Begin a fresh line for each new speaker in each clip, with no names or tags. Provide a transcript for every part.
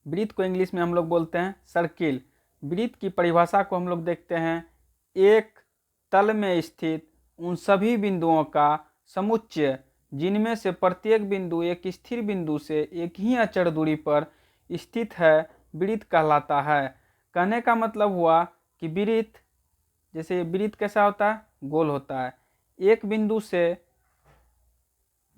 वृत्त को इंग्लिश में हम लोग बोलते हैं सर्किल। वृत्त की परिभाषा को हम लोग देखते हैं, एक तल में स्थित उन सभी बिंदुओं का समुच्चय जिनमें से प्रत्येक बिंदु एक स्थिर बिंदु से एक ही अचर दूरी पर स्थित है वृत्त कहलाता है। कहने का मतलब हुआ कि वृत्त, जैसे वृत्त कैसा होता है, गोल होता है। एक बिंदु से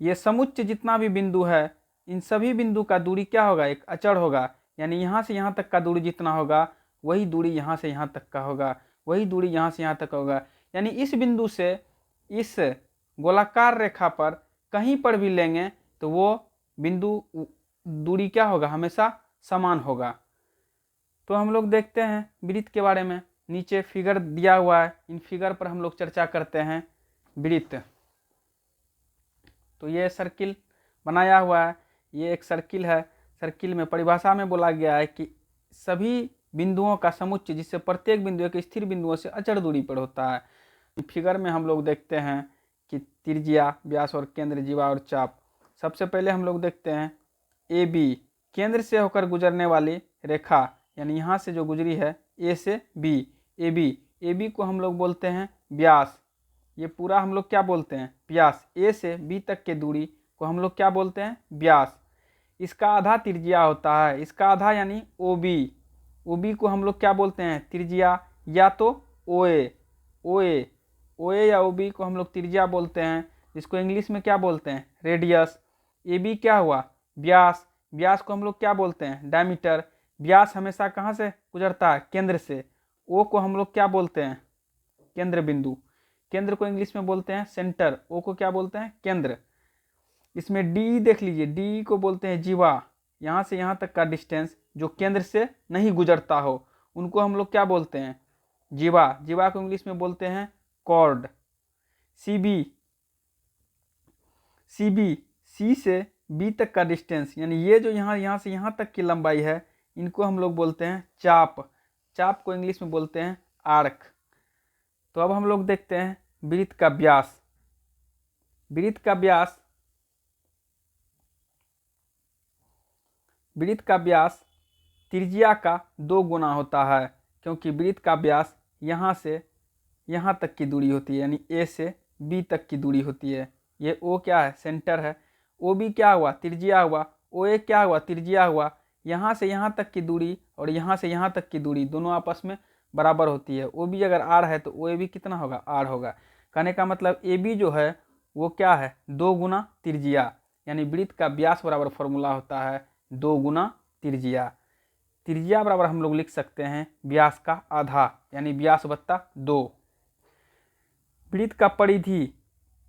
ये समुच्चय जितना भी बिंदु है, इन सभी बिंदु का दूरी क्या होगा, एक अचर होगा। यानी यहाँ से यहाँ तक का दूरी जितना होगा वही दूरी यहाँ से यहाँ तक का होगा, वही दूरी यहाँ से यहाँ तक होगा। यानी इस बिंदु से इस गोलाकार रेखा पर कहीं पर भी लेंगे तो वो बिंदु दूरी क्या होगा, हमेशा समान होगा। तो हम लोग देखते हैं वृत्त के बारे में, नीचे फिगर दिया हुआ है, इन फिगर पर हम लोग चर्चा करते हैं वृत्त। तो ये सर्किल बनाया हुआ है, ये एक सर्किल है। सर्किल में परिभाषा में बोला गया है कि सभी बिंदुओं का समुच्चय जिससे प्रत्येक बिंदु एक स्थिर बिंदुओं से अचर दूरी पर होता है। फिगर में हम लोग देखते हैं कि त्रिज्या, व्यास और केंद्र, जीवा और चाप। सबसे पहले हम लोग देखते हैं ए बी, केंद्र से होकर गुजरने वाली रेखा, यानी यहाँ से जो गुजरी है ए से बी, ए बी को हम लोग बोलते हैं व्यास। ये पूरा हम लोग क्या बोलते हैं, व्यास। ए से बी तक के दूरी को हम लोग क्या बोलते हैं, व्यास। इसका आधा त्रिज्या होता है, इसका आधा यानी ओ बी को हम लोग क्या बोलते हैं, त्रिज्या, या तो ओए या ओ बी को हम लोग त्रिज्या बोलते हैं, जिसको इंग्लिश में क्या बोलते हैं, रेडियस। ए बी क्या हुआ, व्यास। व्यास को हम लोग क्या बोलते हैं, डायमीटर। व्यास हमेशा कहाँ से गुजरता है, केंद्र से। ओ को हम लोग क्या बोलते हैं, केंद्र बिंदु। केंद्र को इंग्लिश में बोलते हैं सेंटर, ओ को क्या बोलते हैं, केंद्र। इसमें डी देख लीजिए, डी को बोलते हैं जीवा। यहाँ से यहाँ तक का डिस्टेंस जो केंद्र से नहीं गुजरता हो उनको हम लोग क्या बोलते हैं, जीवा। जीवा को इंग्लिश में बोलते हैं कॉर्ड। सी से बी तक का डिस्टेंस, यानी ये जो यहाँ से यहाँ तक की लंबाई है, इनको हम लोग बोलते हैं चाप। चाप को इंग्लिश में बोलते हैं आर्क। तो अब हम लोग देखते हैं वृत्त का व्यास। वृत्त का व्यास त्रिज्या का 2 गुना होता है, क्योंकि वृत्त का व्यास यहाँ से यहाँ तक की दूरी होती है, यानी ए से बी तक की दूरी होती है। ये ओ क्या है, सेंटर है। ओ बी क्या हुआ, त्रिज्या हुआ। ओ ए क्या हुआ, त्रिज्या हुआ। यहाँ से यहाँ तक की दूरी और यहाँ से यहाँ तक की दूरी दोनों आपस में बराबर होती है। ओ बी अगर आर है तो ओ ए बी कितना होगा, आर होगा। कहने का मतलब ए बी जो है वो क्या है, 2 गुना त्रिज्या। यानी वृत्त का व्यास बराबर फॉर्मूला होता है 2 गुना त्रिज्या। त्रिज्या बराबर हम लोग लिख सकते हैं व्यास का आधा, यानी व्यास बट्टा 2। वृत्त का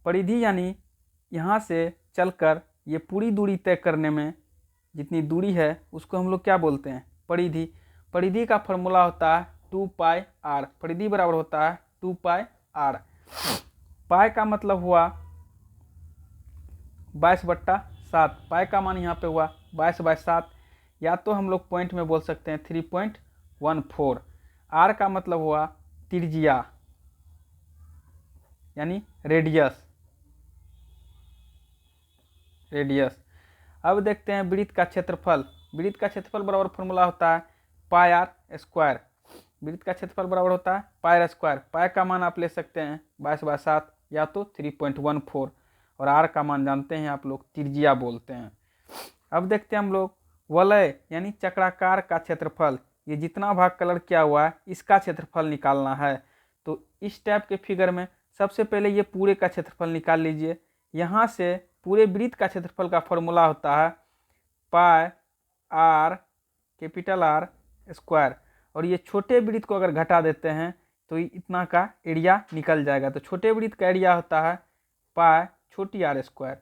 परिधि यानी यहाँ से चलकर ये पूरी दूरी तय करने में जितनी दूरी है उसको हम लोग क्या बोलते हैं, परिधि। परिधि का फॉर्मूला होता है 2 पाई आर। परिधि बराबर होता है 2 पाई आर। पाई का मतलब हुआ 22/7। पाई का मान यहाँ पे हुआ 22/7, या तो हम लोग पॉइंट में बोल सकते हैं 3.14। आर का मतलब हुआ त्रिज्या, यानी रेडियस। अब देखते हैं वृत्त का क्षेत्रफल। वृत्त का क्षेत्रफल बराबर फॉर्मूला होता है पाई आर स्क्वायर। वृत्त का क्षेत्रफल बराबर होता है पाई आर स्क्वायर। पाई का मान आप ले सकते हैं 22/7 या तो 3.14, और आर का मान जानते हैं आप लोग, त्रिज्या बोलते हैं। अब देखते हैं हम लोग वलय यानी चक्राकार का क्षेत्रफल। ये जितना भाग कलर किया हुआ है इसका क्षेत्रफल निकालना है। तो इस टाइप के फिगर में सबसे पहले ये पूरे का क्षेत्रफल निकाल लीजिए। यहाँ से पूरे वृत्त का क्षेत्रफल का फॉर्मूला होता है पाई आर, कैपिटल आर स्क्वायर। और ये छोटे वृत्त को अगर घटा देते हैं तो इतना का एरिया निकल जाएगा। तो छोटे वृत्त का एरिया होता है पाई छोटी आर स्क्वायर।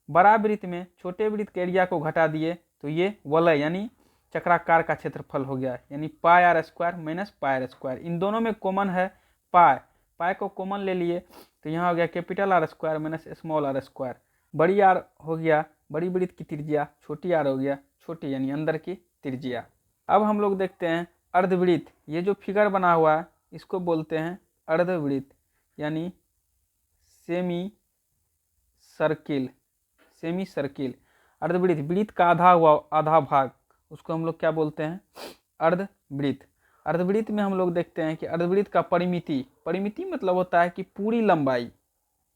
बड़ा वृत्त में छोटे वृत्त के एरिया को घटा दिए तो ये वलय यानी चक्राकार का क्षेत्रफल हो गया, यानी pi R square minus pi R square. इन दोनों में कॉमन है पाई को कॉमन ले लिए तो यहाँ हो गया capital R square minus small r square. बड़ी आर हो गया बड़ी वृत्त की त्रिज्या, छोटी आर हो गया छोटी यानी अंदर की त्रिज्या। अब हम लोग देखते हैं अर्धवृत्त। ये जो फिगर बना हुआ है इसको बोलते हैं अर्धवृत्त, यानी सेमी सर्किल। अर्धवृत्त वृत्त का आधा भाग उसको हम लोग क्या बोलते हैं, अर्धवृत्त। अर्धवृत्त में हम लोग देखते हैं कि अर्धवृत्त का परिमिति मतलब होता है कि पूरी लंबाई,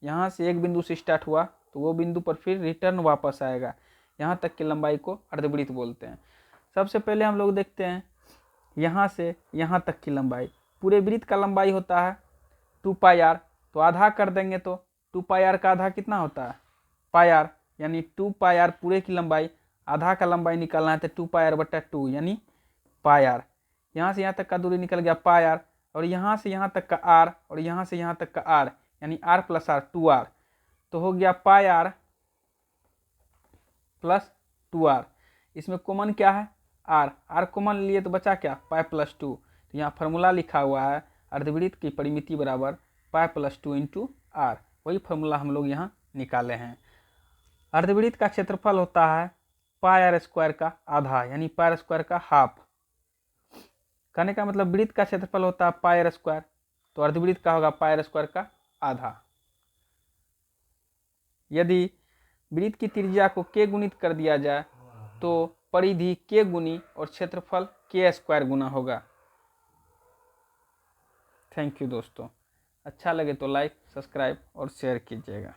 यहाँ से एक बिंदु से स्टार्ट हुआ तो वो बिंदु पर फिर रिटर्न वापस आएगा, यहाँ तक की लंबाई को अर्धवृत्त बोलते हैं। सबसे पहले हम लोग देखते हैं यहाँ से यहाँ तक की लंबाई। पूरे वृत्त का लंबाई होता है 2πr, तो आधा कर देंगे तो 2πr का आधा कितना होता है, πr, यानी 2πr पूरे की लंबाई, आधा का लंबाई निकालना है तो 2πr/2 यानी πr। यहाँ से यहाँ तक का दूरी निकल गया πr, और यहाँ से यहाँ तक का r, और यहाँ से यहाँ तक का r, यानी r + r 2r, तो हो गया πr + 2r। इसमें कॉमन क्या है, r कॉमन लिए तो बचा क्या, π + 2। तो यहाँ फार्मूला लिखा हुआ है अर्धवृत्त की परिमिति बराबर π + 2 × r, वही फार्मूला हम लोग यहाँ निकाले हैं। अर्धवृत्त का क्षेत्रफल होता है πr² का आधा, यानी πr² का हाफ। कहने का मतलब वृत्त का क्षेत्रफल होता है πr², तो अर्धवृत्त का होगा πr² का आधा। यदि वृत्त की त्रिज्या को k गुणित कर दिया जाए तो परिधि k गुनी और क्षेत्रफल k² गुना होगा। थैंक यू दोस्तों, अच्छा लगे तो लाइक, सब्सक्राइब और शेयर कीजिएगा।